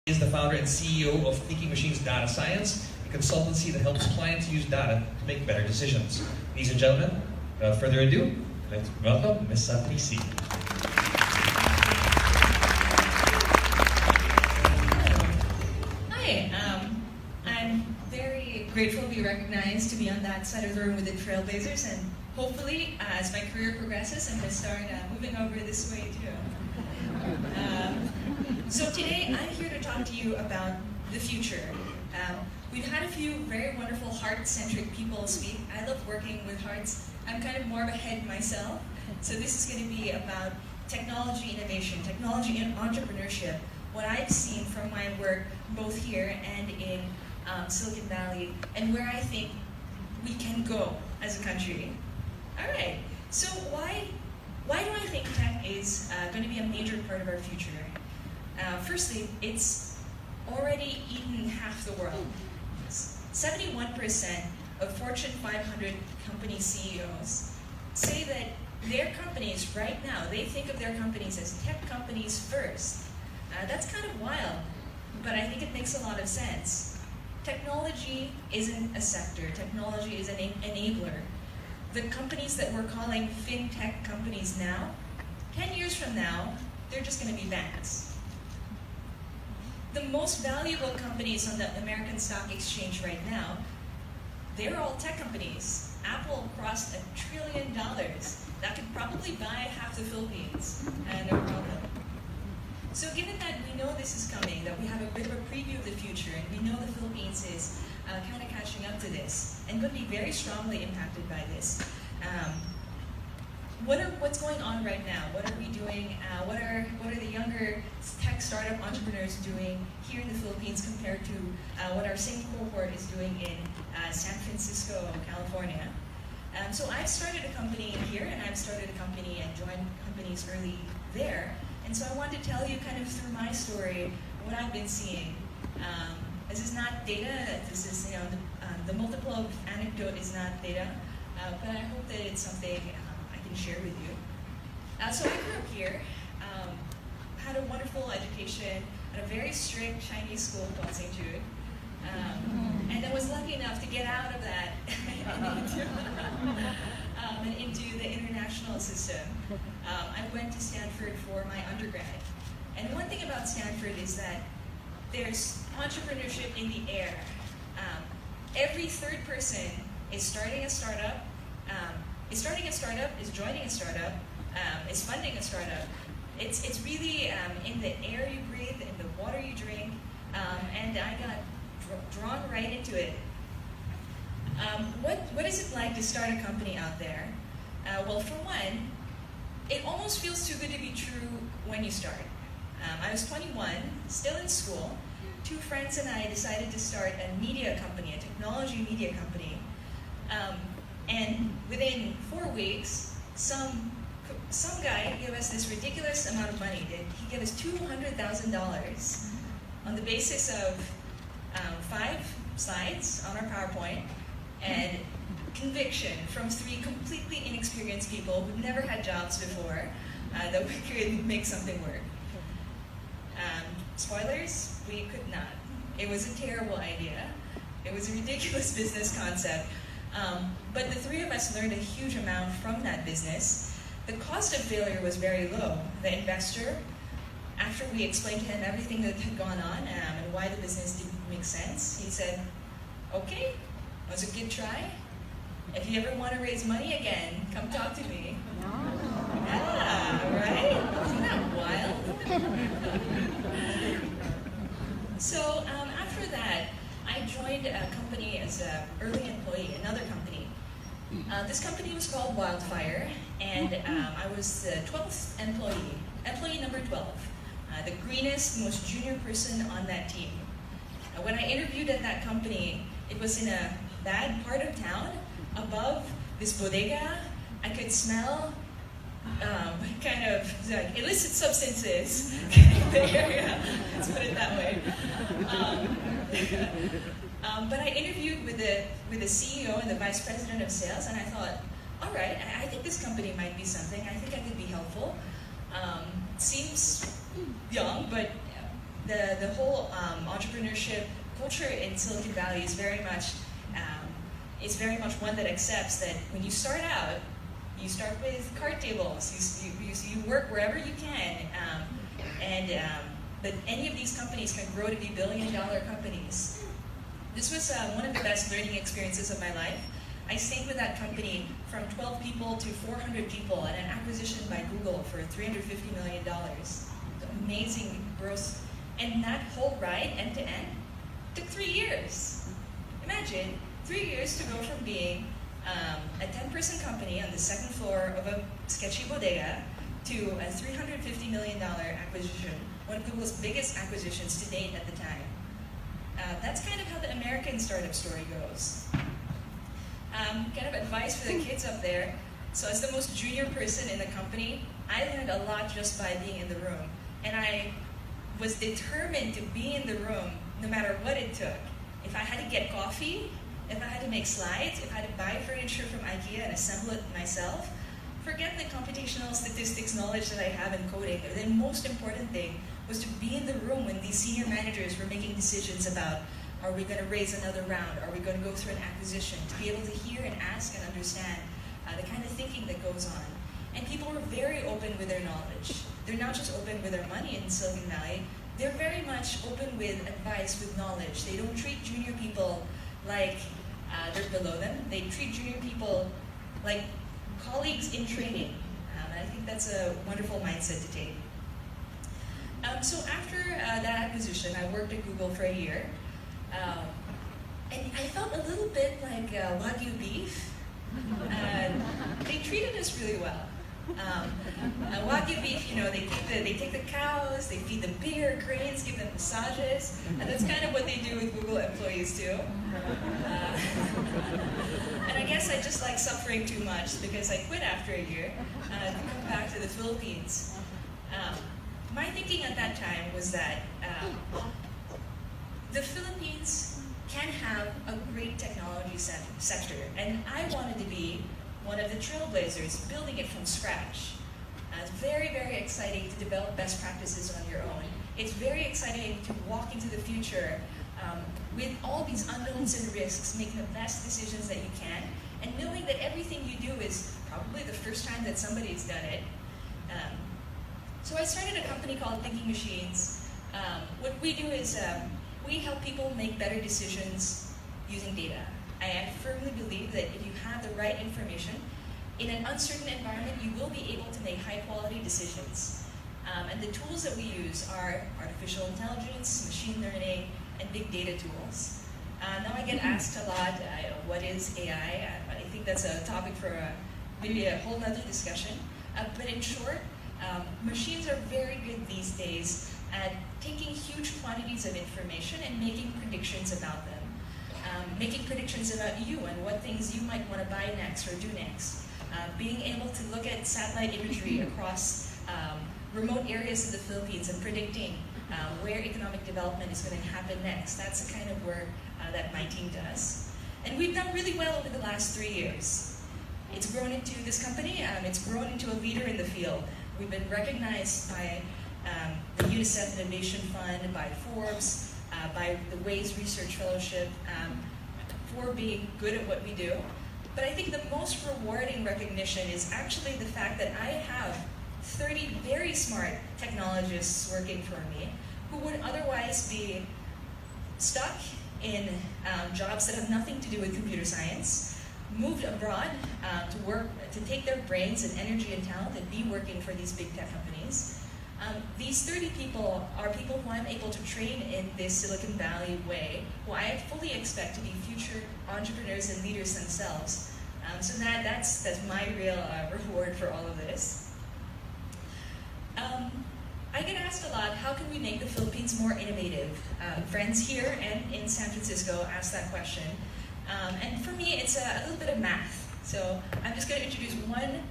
He is the founder and CEO of Thinking Machines Data Science, a consultancy that helps clients use data to make better decisions. Ladies and gentlemen, without further ado, let's welcome Ms. Saprisi. Hi, I'm very grateful to be recognized to be on that side of the room with the Trailblazers, and hopefully, as my career progresses, I'm going to start moving over this way too. So today, I'm here to talk to you about the future. We've had a few very wonderful heart-centric people speak. I love working with hearts. I'm kind of more of a head myself, so this is going to be about technology innovation, technology and entrepreneurship, what I've seen from my work both here and in Silicon Valley, and where I think we can go as a country. All right, so why do I think tech is going to be a major part of our future? Firstly, it's already eaten half the world. 71% of Fortune 500 company CEOs say that their companies right now, they think of their companies as tech companies first. That's kind of wild, but I think it makes a lot of sense. Technology isn't a sector. Technology is an enabler. The companies that we're calling fintech companies now, 10 years from now, they're just going to be banks. The most valuable companies on the American Stock Exchange right now, they're all tech companies. Apple crossed $1 trillion. That could probably buy half the Philippines, no problem. So given that we know this is coming, that we have a bit of a preview of the future, and we know the Philippines is kind of catching up to this, and going to be very strongly impacted by this. What's going on right now? What are we doing? What are the younger tech startup entrepreneurs doing here in the Philippines compared to what our same cohort is doing in San Francisco, California? So I've started a company here, and I've started a company and joined companies early there. And so I wanted to tell you kind of through my story what I've been seeing. This is not data. This is, the multiple of anecdote is not data, but I hope that it's something I can share with you. So I grew up here, had a wonderful education at a very strict Chinese school called St. Jude, and I was lucky enough to get out of that and into the international system. I went to Stanford for my undergrad. And one thing about Stanford is that there's entrepreneurship in the air. Every third person is starting a startup, is joining a startup, is funding a startup. It's really in the air you breathe, in the water you drink, and I got drawn right into it. What is it like to start a company out there? Well, for one, it almost feels too good to be true when you start. I was 21, still in school. Two friends and I decided to start a media company, a technology media company. And within 4 weeks, some guy gave us this ridiculous amount of money. He gave us $200,000 on the basis of 5 slides on our PowerPoint and conviction from 3 completely inexperienced people who'd never had jobs before that we could make something work. Spoilers, we could not. It was a terrible idea. It was a ridiculous business concept. But the 3 of us learned a huge amount from that business. The cost of failure was very low. The investor, after we explained to him everything that had gone on and why the business didn't make sense, he said, okay, that was a good try. If you ever want to raise money again, come talk to me. Yeah, right? Isn't that wild? So after that, I joined a company as an early employee, another company. This company was called Wildfire, and I was the 12th employee number 12, the greenest, most junior person on that team. When I interviewed at that company, it was in a bad part of town, above this bodega. I could smell kind of like illicit substances in the area. Let's put it that way. But I interviewed with the CEO and the vice president of sales, and I thought, all right, I think this company might be something. I think I could be helpful. Seems young, but the whole entrepreneurship culture in Silicon Valley is very much one that accepts that when you start out, you start with card tables. You work wherever you can, but any of these companies can grow to be billion-dollar companies. This was one of the best learning experiences of my life. I stayed with that company from 12 people to 400 people at an acquisition by Google for $350 million. Amazing growth. And that whole ride, end to end, took 3 years. Imagine, 3 years to go from being a 10-person company on the second floor of a sketchy bodega to a $350 million acquisition, one of Google's biggest acquisitions to date at the time. That's kind of how the American startup story goes. Kind of advice for the kids up there. So as the most junior person in the company, I learned a lot just by being in the room. And I was determined to be in the room no matter what it took. If I had to get coffee, if I had to make slides, if I had to buy furniture from IKEA and assemble it myself, forget the computational statistics knowledge that I have in coding. The most important thing was to be in the room when these senior managers were making decisions about, are we going to raise another round? Are we going to go through an acquisition? To be able to hear and ask and understand the kind of thinking that goes on. And people were very open with their knowledge. They're not just open with their money in Silicon Valley, they're very much open with advice, with knowledge. They don't treat junior people like they're below them. They treat junior people like colleagues in training. And I think that's a wonderful mindset to take. So after that acquisition, I worked at Google for a year. And I felt a little bit like Wagyu beef. They treated us really well. Wagyu beef, they take the cows, they feed them beer, grains, give them massages, and that's kind of what they do with Google employees too. And I guess I just like suffering too much because I quit after a year to come back to the Philippines. My thinking at that time was that the Philippines can have a great technology sector, and I wanted to be one of the trailblazers, building it from scratch. It's very, very exciting to develop best practices on your own. It's very exciting to walk into the future with all these unknowns and risks, making the best decisions that you can, and knowing that everything you do is probably the first time that somebody's done it. So I started a company called Thinking Machines. What we do is we help people make better decisions using data. I firmly believe that if you have the right information, in an uncertain environment, you will be able to make high-quality decisions. And the tools that we use are artificial intelligence, machine learning, and big data tools. Now I get asked a lot, what is AI? I think that's a topic for maybe a whole nother discussion. But in short, machines are very good these days at taking huge quantities of information and making predictions about them. Making predictions about you and what things you might want to buy next or do next. Being able to look at satellite imagery across remote areas of the Philippines and predicting where economic development is going to happen next. That's the kind of work that my team does. And we've done really well over the last 3 years. It's grown into this company, it's grown into a leader in the field. We've been recognized by the UNICEF Innovation Fund, by Forbes, by the Waze Research Fellowship, for being good at what we do. But I think the most rewarding recognition is actually the fact that I have 30 very smart technologists working for me who would otherwise be stuck in jobs that have nothing to do with computer science, moved abroad to take their brains and energy and talent and be working for these big tech companies. These 30 people are people who I'm able to train in this Silicon Valley way, who I fully expect to be future entrepreneurs and leaders themselves. So that's my real reward for all of this. I get asked a lot, how can we make the Philippines more innovative? Friends here and in San Francisco ask that question. And for me, it's a little bit of math. So I'm just going to introduce one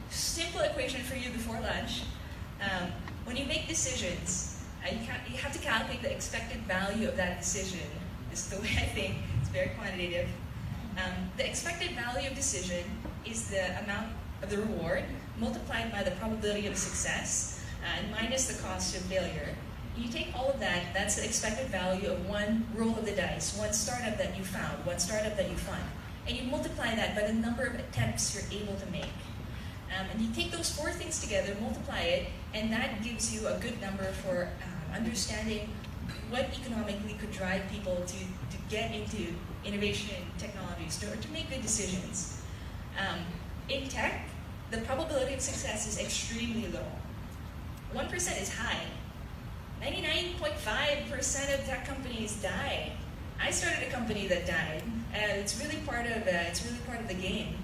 simple equation for you before lunch. When you make decisions, you have to calculate the expected value of that decision. This is the way I think. It's very quantitative. The expected value of decision is the amount of the reward multiplied by the probability of success and minus the cost of failure. you take all of that, that's the expected value of one roll of the dice, one startup that you found, one startup that you fund, and you multiply that by the number of attempts you're able to make. And you take those four things together, multiply it, and that gives you a good number for understanding what economically could drive people to get into innovation technologies, to make good decisions. In tech, the probability of success is extremely low. 1% is high. 99.5% of tech companies die. I started a company that died, and it's really part of the game.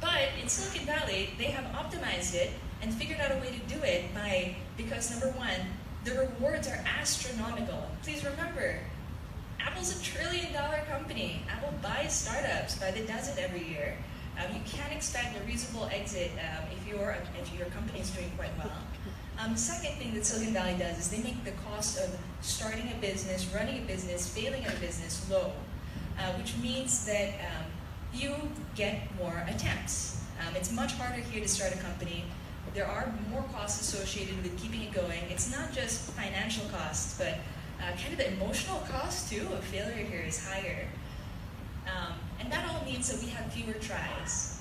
But in Silicon Valley, they have optimized it and figured out a way to do it because number one, the rewards are astronomical. Please remember, Apple's $1 trillion company. Apple buys startups by the dozen every year. You can't expect a reasonable exit if your company is doing quite well. The second thing that Silicon Valley does is they make the cost of starting a business, running a business, failing at a business low, which means that you get more attempts. It's much harder here to start a company. There are more costs associated with keeping it going. It's not just financial costs, but kind of the emotional cost too of failure here is higher. And that all means that we have fewer tries.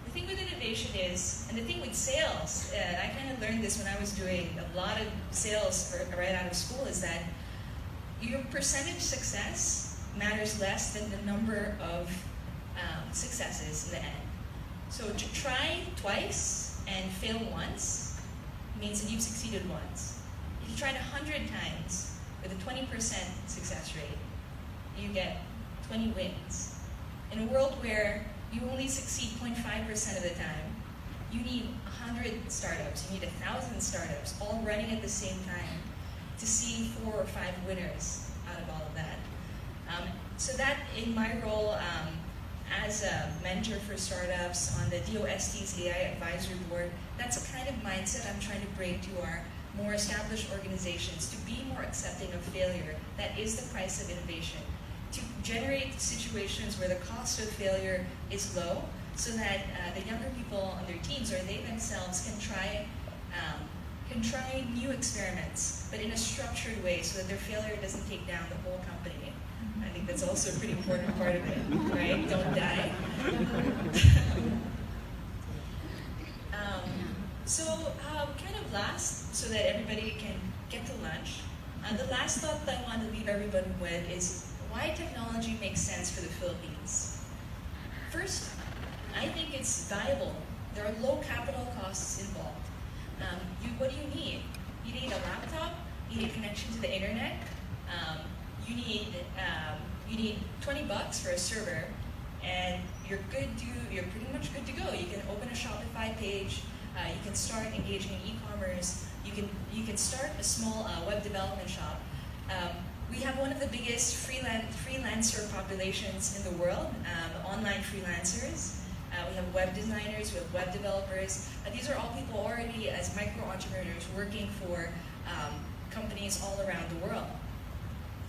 The thing with innovation is, and the thing with sales, I kind of learned this when I was doing a lot of sales right out of school, is that your percentage success matters less than the number of successes in the end. So to try twice and fail once means that you've succeeded once. If you tried 100 times with a 20% success rate, you get 20 wins. In a world where you only succeed 0.5% of the time, you need 100 startups, you need 1,000 startups, all running at the same time to see 4 or 5 winners out of all of that. So that, in my role as a mentor for startups on the DOST's AI Advisory Board, that's the kind of mindset I'm trying to bring to our more established organizations, to be more accepting of failure. That is the price of innovation. To generate situations where the cost of failure is low, so that the younger people on their teams or they themselves can try new experiments, but in a structured way, so that their failure doesn't take down the whole company. I think that's also a pretty important part of it, right? Don't die. Kind of last, so that everybody can get to lunch. The last thought that I want to leave everybody with is why technology makes sense for the Philippines. First, I think it's viable. There are low capital costs involved. What do you need? You need a laptop, you need connection to the internet, you need $20 for a server, and you're pretty much good to go. You can open a Shopify page, you can start engaging in e-commerce, you can start a small web development shop. We have one of the biggest freelancer populations in the world, online freelancers. We have web designers, we have web developers. These are all people already as micro-entrepreneurs working for companies all around the world.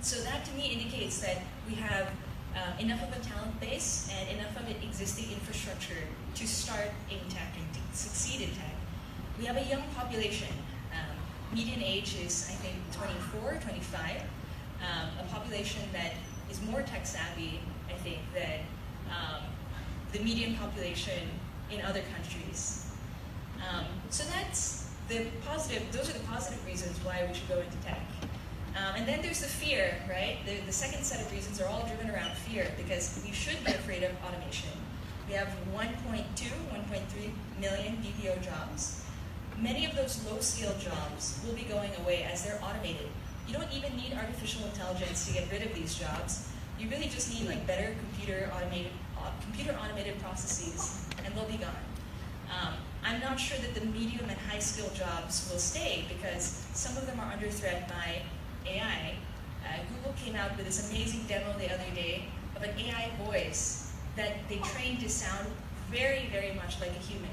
So that to me indicates that we have enough of a talent base and enough of an existing infrastructure to start in tech and to succeed in tech. We have a young population. Median age is, I think, 24, 25. A population that is more tech savvy, I think, than the median population in other countries. So that's the positive, those are the positive reasons why we should go into tech. And then there's the fear, right? The second set of reasons are all driven around fear, because we should be afraid of automation. We have 1.2, 1.3 million BPO jobs. Many of those low-skilled jobs will be going away as they're automated. You don't even need artificial intelligence to get rid of these jobs. You really just need like better computer automated processes, and they'll be gone. I'm not sure that the medium and high skill jobs will stay, because some of them are under threat by AI. Google came out with this amazing demo the other day of an AI voice that they trained to sound very, very much like a human.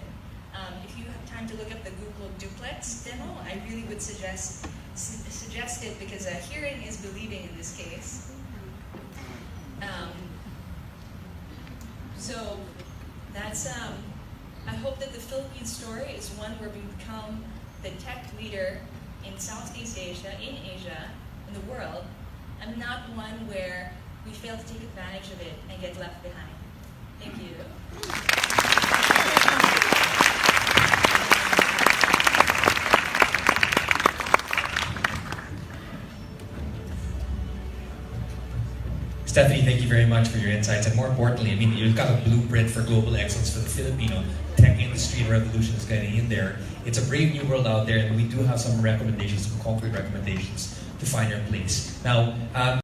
If you have time to look up the Google Duplex demo, I really would suggest it, because hearing is believing in this case. So that's, I hope that the Philippine story is one where we become the tech leader in Southeast Asia, in Asia, in the world, and not one where we fail to take advantage of it and get left behind. Thank you. Stephanie, thank you very much for your insights, and more importantly, I mean, you've got a blueprint for global excellence for the Filipino tech industry and revolution is getting in there. It's a brave new world out there, and we do have some recommendations, some concrete recommendations to find your place. Now,